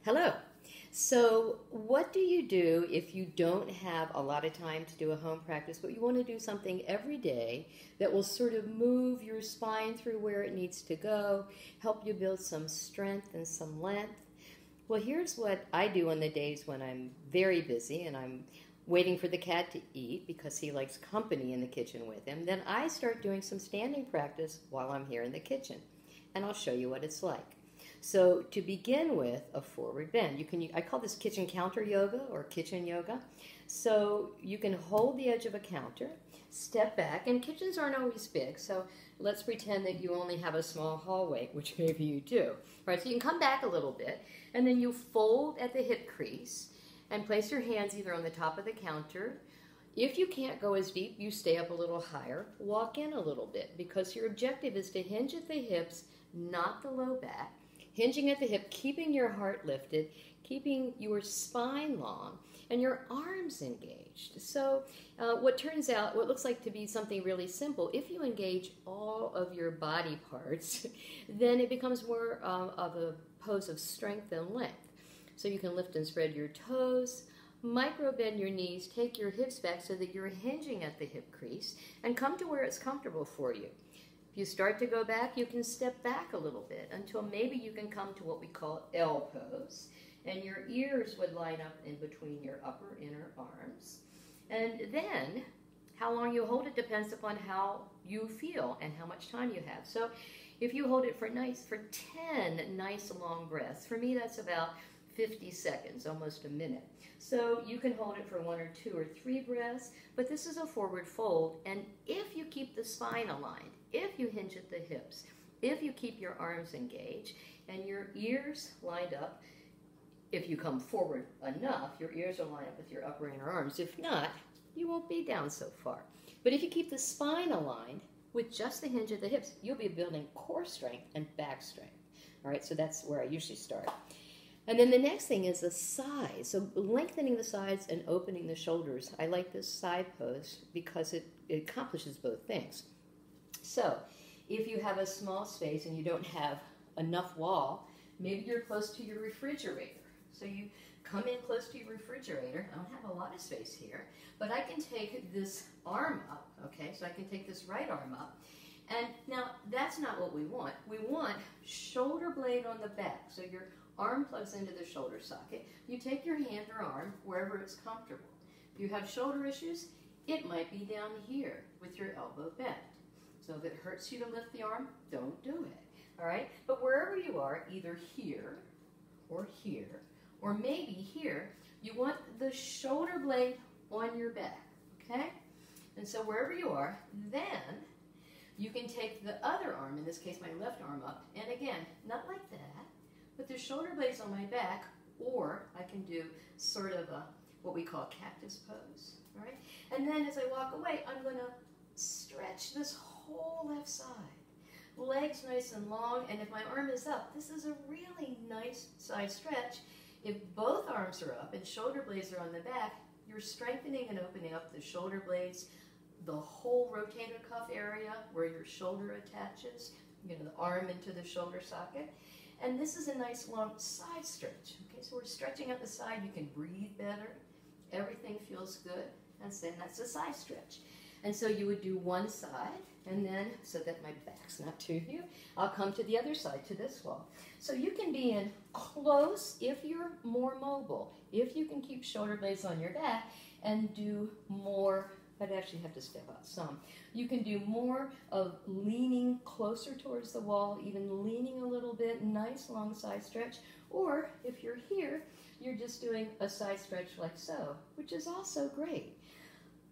Hello. So what do you do if you don't have a lot of time to do a home practice, but you want to do something every day that will sort of move your spine through where it needs to go, help you build some strength and some length? Well, here's what I do on the days when I'm very busy and I'm waiting for the cat to eat because he likes company in the kitchen with him. Then I start doing some standing practice while I'm here in the kitchen, and I'll show you what it's like. So to begin with, a forward bend. I call this kitchen counter yoga or kitchen yoga. So you can hold the edge of a counter, step back, and kitchens aren't always big, so let's pretend that you only have a small hallway, which maybe you do. Right, so you can come back a little bit, and then you fold at the hip crease and place your hands either on the top of the counter. If you can't go as deep, you stay up a little higher, walk in a little bit, because your objective is to hinge at the hips, not the low back. Hinging at the hip, keeping your heart lifted, keeping your spine long, and your arms engaged. So what looks like to be something really simple, if you engage all of your body parts, then it becomes more of a pose of strength and length. So you can lift and spread your toes, micro bend your knees, take your hips back so that you're hinging at the hip crease, and come to where it's comfortable for you. If you start to go back, you can step back a little bit until maybe you can come to what we call L pose, and your ears would line up in between your upper inner arms. And then how long you hold it depends upon how you feel and how much time you have. So if you hold it for 10 nice long breaths, for me that's about 50 seconds, almost a minute. So you can hold it for 1 or 2 or 3 breaths, but this is a forward fold, and if you keep the spine aligned, if you hinge at the hips, if you keep your arms engaged and your ears lined up, if you come forward enough, your ears will line up with your upper inner arms. If not, you won't be down so far. But if you keep the spine aligned with just the hinge at the hips, you'll be building core strength and back strength. All right, so that's where I usually start. And then the next thing is the sides. So lengthening the sides and opening the shoulders. I like this side pose because it accomplishes both things. So if you have a small space and you don't have enough wall, maybe you're close to your refrigerator. So you come in close to your refrigerator. I don't have a lot of space here, but I can take this arm up, okay? So I can take this right arm up. And now that's not what we want. We want shoulder blade on the back. So your arm plugs into the shoulder socket. You take your hand or arm wherever it's comfortable. If you have shoulder issues, it might be down here with your elbow bent. So if it hurts you to lift the arm, don't do it, all right? But wherever you are, either here, or maybe here, you want the shoulder blade on your back, okay? And so wherever you are, then you can take the other arm, in this case my left arm up, and again, not like that, but the shoulder blade's on my back, or I can do sort of what we call cactus pose, all right? And then as I walk away, I'm gonna stretch this whole left side. Legs nice and long, and if my arm is up, this is a really nice side stretch. If both arms are up and shoulder blades are on the back, you're strengthening and opening up the shoulder blades, the whole rotator cuff area where your shoulder attaches, the arm into the shoulder socket. And this is a nice long side stretch. Okay, so we're stretching out the side. You can breathe better. Everything feels good. And then that's a side stretch. And so you would do one side, and then, so that my back's not to you, I'll come to the other side, to this wall. So you can be in close if you're more mobile, if you can keep shoulder blades on your back and do more. I'd actually have to step out some. You can do more of leaning closer towards the wall, even leaning a little bit, nice long side stretch. Or if you're here, you're just doing a side stretch like so, which is also great.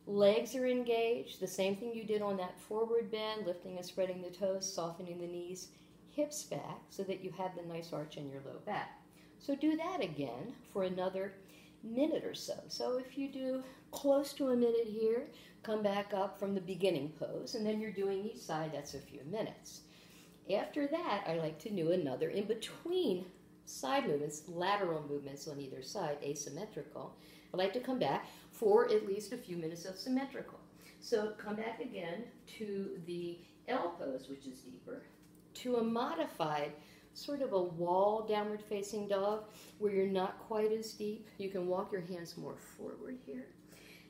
Legs are engaged, the same thing you did on that forward bend, lifting and spreading the toes, softening the knees, hips back so that you have the nice arch in your low back. So do that again for another minute or so. So if you do close to a minute here, come back up from the beginning pose, and then you're doing each side, that's a few minutes. After that, I like to do another in between side movements, lateral movements on either side, asymmetrical. I like to come back for at least a few minutes of symmetrical. So come back again to the L pose, which is deeper, to a modified sort of a wall downward facing dog where you're not quite as deep. You can walk your hands more forward here.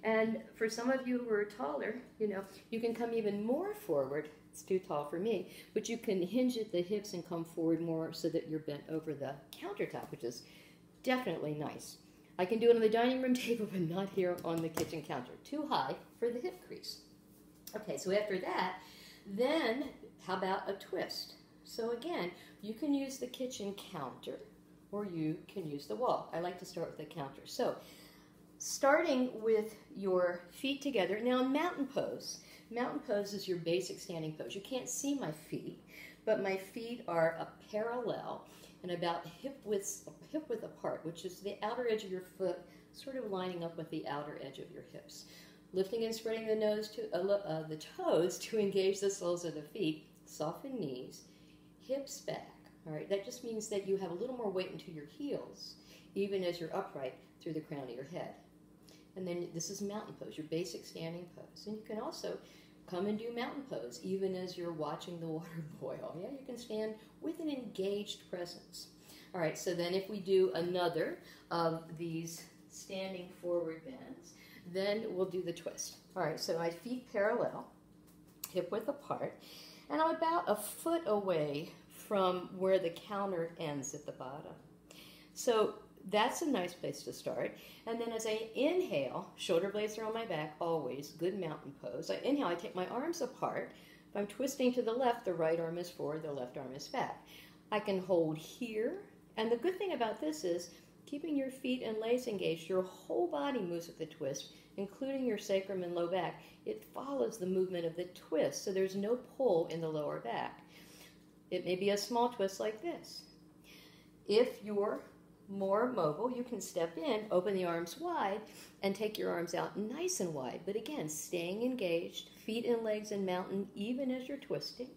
And for some of you who are taller, you can come even more forward. It's too tall for me, but you can hinge at the hips and come forward more so that you're bent over the countertop, which is definitely nice. I can do it on the dining room table, but not here on the kitchen counter. Too high for the hip crease. Okay, so after that, then how about a twist? So again, you can use the kitchen counter or you can use the wall. I like to start with the counter. So starting with your feet together. Now in mountain pose is your basic standing pose. You can't see my feet, but my feet are a parallel and about hip width apart, which is the outer edge of your foot sort of lining up with the outer edge of your hips. Lifting and spreading the toes to engage the soles of the feet. Soften knees, hips back. All right, that just means that you have a little more weight into your heels, even as you're upright through the crown of your head. And then this is mountain pose, your basic standing pose. And you can also come and do mountain pose, even as you're watching the water boil. Yeah, you can stand with an engaged presence. All right, so then if we do another of these standing forward bends, then we'll do the twist. All right, so my feet parallel, hip width apart, and I'm about a foot away from where the counter ends at the bottom. So that's a nice place to start. And then as I inhale, shoulder blades are on my back, always, good mountain pose. I inhale, I take my arms apart. If I'm twisting to the left, the right arm is forward, the left arm is back. I can hold here, and the good thing about this is keeping your feet and legs engaged, your whole body moves with the twist, including your sacrum and low back. It follows the movement of the twist, so there's no pull in the lower back. It may be a small twist like this. If you're more mobile, you can step in, open the arms wide, and take your arms out nice and wide. But again, staying engaged, feet and legs in mountain, even as you're twisting.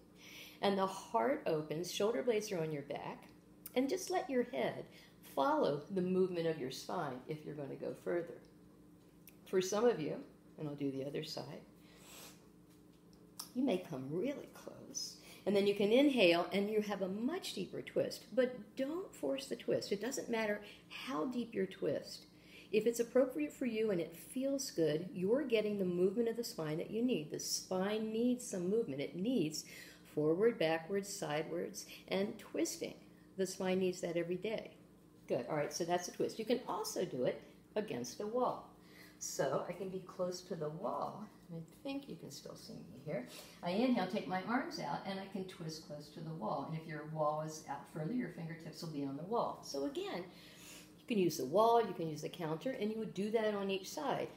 And the heart opens, shoulder blades are on your back, and just let your head follow the movement of your spine if you're going to go further. For some of you, and I'll do the other side, you may come really close. And then you can inhale and you have a much deeper twist. But don't force the twist. It doesn't matter how deep your twist. If it's appropriate for you and it feels good, you're getting the movement of the spine that you need. The spine needs some movement. It needs forward, backwards, sidewards, and twisting. The spine needs that every day. Good. All right, so that's a twist. You can also do it against a wall. So I can be close to the wall. I think you can still see me here. I inhale, take my arms out, and I can twist close to the wall. And if your wall is out further, your fingertips will be on the wall. So again, you can use the wall, you can use the counter, and you would do that on each side.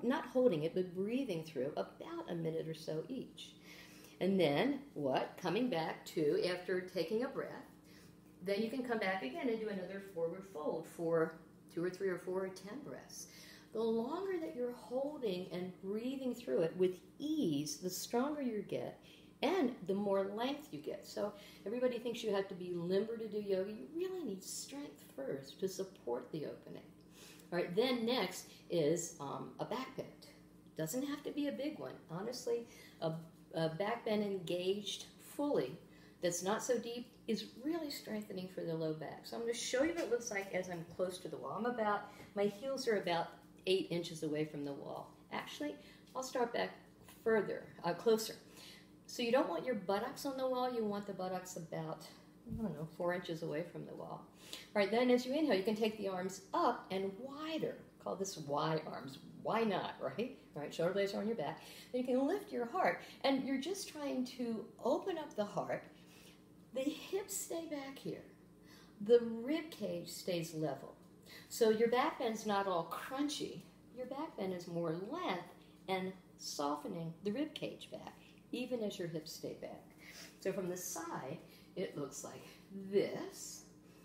Not holding it, but breathing through about a minute or so each. And then what? Coming back to, after taking a breath, then you can come back again and do another forward fold for 2 or 3 or 4 or 10 breaths. The longer that you're holding and breathing through it with ease, the stronger you get and the more length you get. So everybody thinks you have to be limber to do yoga. You really need strength first to support the opening. All right, then next is a back bend. Doesn't have to be a big one. Honestly, a back bend engaged fully that's not so deep is really strengthening for the low back. So I'm going to show you what it looks like as I'm close to the wall. My heels are about 8 inches away from the wall. Actually, I'll start back further, closer. So you don't want your buttocks on the wall. You want the buttocks about, 4 inches away from the wall. All right, then as you inhale, you can take the arms up and wider. Call this Y arms. Why not, right? All right, shoulder blades are on your back. Then you can lift your heart, and you're just trying to open up the heart. The hips stay back here. The rib cage stays level. So your back bend's not all crunchy. Your back bend is more length and softening the rib cage back, even as your hips stay back. So from the side, it looks like this.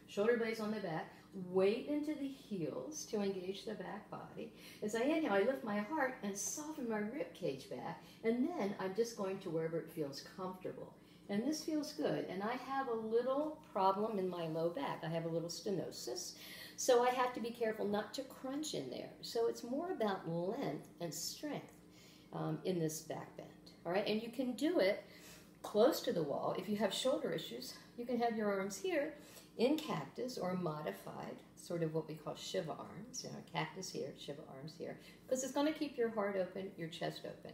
Shoulder blades on the back, weight into the heels to engage the back body. As I inhale, I lift my heart and soften my rib cage back, and then I'm just going to wherever it feels comfortable. And this feels good, and I have a little problem in my low back. I have a little stenosis, so I have to be careful not to crunch in there. So it's more about length and strength in this back bend, all right? And you can do it close to the wall. If you have shoulder issues, You can have your arms here in cactus or modified, sort of what we call Shiva arms. Cactus here, Shiva arms here, because it's going to keep your heart open, your chest open.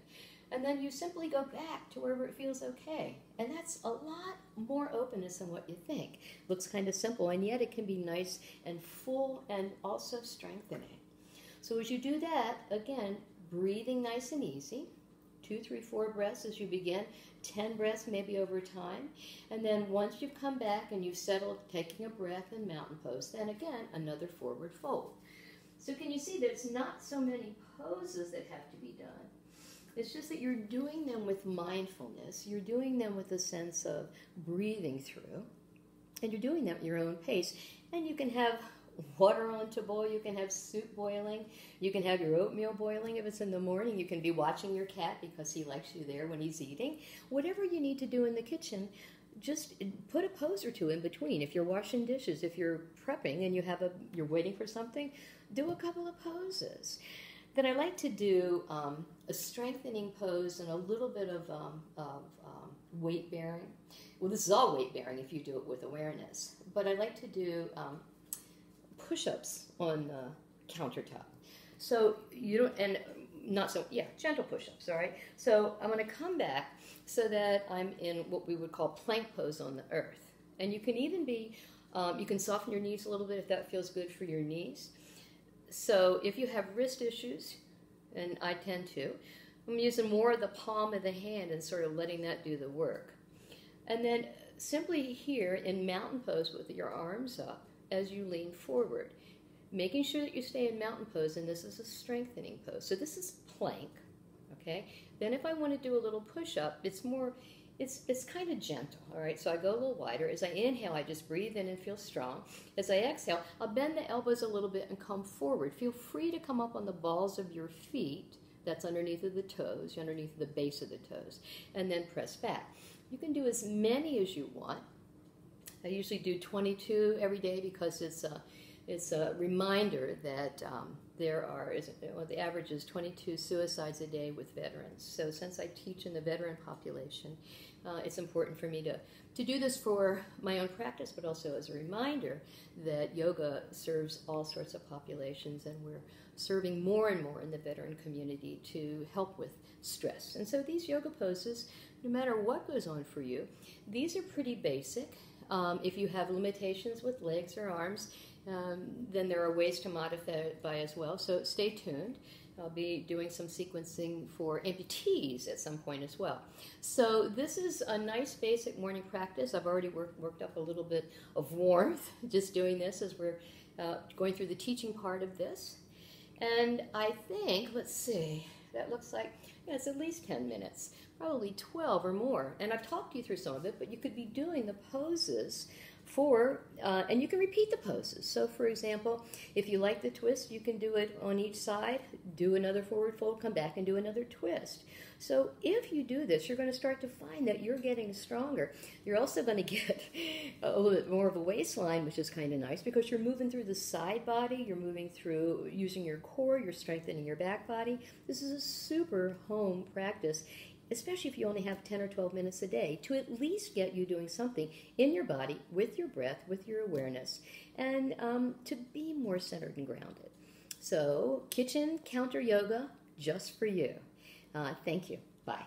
And then you simply go back to wherever it feels okay. And that's a lot more openness than what you think. Looks kind of simple, and yet it can be nice and full and also strengthening. So as you do that, again, breathing nice and easy. 2, 3, 4 breaths as you begin, 10 breaths maybe over time. And then once you've come back and you've settled, taking a breath in mountain pose, then again, another forward fold. So can you see there's not so many poses that have to be done? It's just that you're doing them with mindfulness. You're doing them with a sense of breathing through. And you're doing them at your own pace. And you can have water on to boil. You can have soup boiling. You can have your oatmeal boiling if it's in the morning. You can be watching your cat because he likes you there when he's eating. Whatever you need to do in the kitchen, just put a pose or two in between. If you're washing dishes, if you're prepping and you're waiting for something, do a couple of poses. Then I like to do a strengthening pose and a little bit of weight bearing. Well, this is all weight bearing if you do it with awareness. But I like to do push-ups on the countertop. So you don't, and not so, yeah, gentle push-ups, all right? So I'm going to come back so that I'm in what we would call plank pose on the earth. And you can even be, you can soften your knees a little bit if that feels good for your knees. So if you have wrist issues, and I tend to, I'm using more of the palm of the hand and sort of letting that do the work. And then simply here in mountain pose with your arms up as you lean forward, making sure that you stay in mountain pose, and this is a strengthening pose. So this is plank, okay? Then if I want to do a little push-up, it's more, it's kind of gentle, all right? So I go a little wider. As I inhale, I just breathe in and feel strong. As I exhale, I'll bend the elbows a little bit and come forward. Feel free to come up on the balls of your feet. That's underneath of the toes, underneath the base of the toes, and then press back. You can do as many as you want. I usually do 22 every day because it's a reminder that the average is 22 suicides a day with veterans. So since I teach in the veteran population, it's important for me to do this for my own practice, but also as a reminder that yoga serves all sorts of populations, and we're serving more and more in the veteran community to help with stress. And so these yoga poses, no matter what goes on for you, these are pretty basic. If you have limitations with legs or arms, then there are ways to modify as well, so stay tuned. I'll be doing some sequencing for amputees at some point as well. So this is a nice basic morning practice. I've already worked up a little bit of warmth just doing this as we're going through the teaching part of this. And I think, let's see, that looks like, yeah, it's at least 10 minutes, probably 12 or more. And I've talked you through some of it, but you could be doing the poses and you can repeat the poses. So for example, if you like the twist, you can do it on each side, do another forward fold, come back and do another twist. So if you do this, you're going to start to find that you're getting stronger. You're also going to get a little bit more of a waistline, which is kind of nice because you're moving through the side body, you're moving through using your core, you're strengthening your back body. This is a super home practice, especially if you only have 10 or 12 minutes a day, to at least get you doing something in your body with your breath, with your awareness, and to be more centered and grounded. So, kitchen counter yoga just for you. Thank you. Bye.